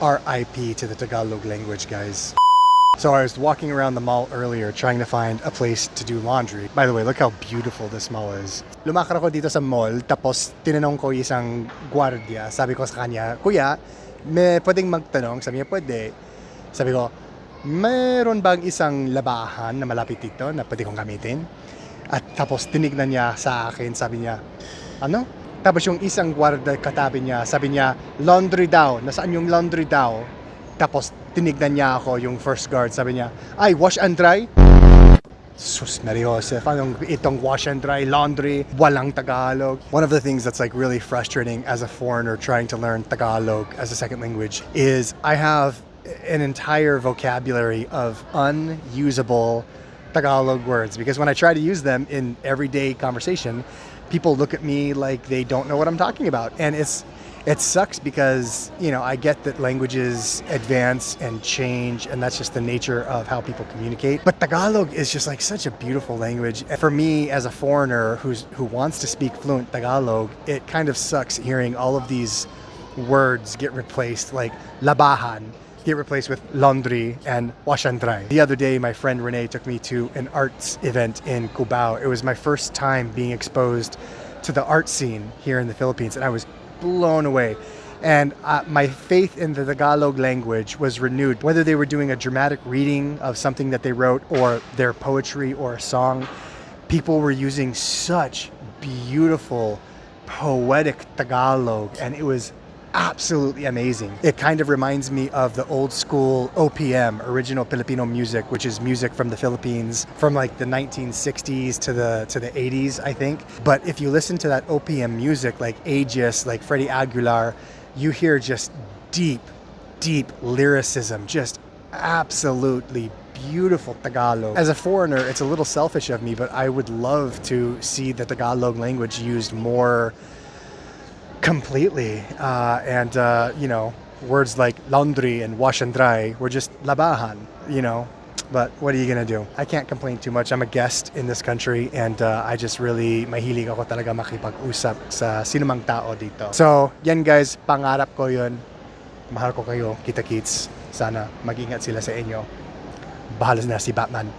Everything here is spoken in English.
RIP to the Tagalog language, guys. So I was walking around the mall earlier trying to find a place to do laundry. By the way, look how beautiful this mall is. Lumakad ako dito sa mall, tapos tinanong ko isang guardia. Sabi ko sa kanya, Kuya, may pwedeng magtanong? Sabi niya, pwede. Sabi ko, mayroon bang isang labahan na malapit dito na pwede kong gamitin? At tapos tinignan niya sa akin, sabi niya, ano? Tapos yung isang guardia katabi niya, sabi niya, laundry daw. Nasaan yung laundry daw? Tapos tinignan niya ako, yung first guard, sabi niya, ay, wash and dry? Sus Mary Joseph, anong itong wash and dry, laundry, walang Tagalog. One of the things that's like really frustrating as a foreigner trying to learn Tagalog as a second language is I have an entire vocabulary of unusable Tagalog words, because when I try to use them in everyday conversation, people look at me like they don't know what I'm talking about. And it sucks because, you know, I get that languages advance and change, and that's just the nature of how people communicate. But Tagalog is just like such a beautiful language. And for me, as a foreigner who wants to speak fluent Tagalog, it kind of sucks hearing all of these words get replaced, like labahan, get replaced with laundry and wash and dry. The other day, my friend Renee took me to an arts event in Cubao. It was my first time being exposed to the art scene here in the Philippines, and I was blown away. And my faith in the Tagalog language was renewed. Whether they were doing a dramatic reading of something that they wrote or their poetry or a song, people were using such beautiful, poetic Tagalog, and it was absolutely amazing. It kind of reminds me of the old school OPM, original Filipino music, which is music from the Philippines from like the 1960s to the 80s, I think. But if you listen to that OPM music, like Aegis, like Freddie Aguilar, you hear just deep lyricism, just absolutely beautiful Tagalog. As a foreigner, it's a little selfish of me, but I would love to see the Tagalog language used more completely, you know, words like laundry and wash and dry were just labahan, you know. But what are you gonna do? I can't complain too much. I'm a guest in this country, and I just really mahilig ako talaga makipag-usap sa sinumang tao dito. So yan guys, pangarap ko yun. Mahal ko kayo, kita-kits. Sana mag-ingat sila sa inyo. Bahala na si Batman.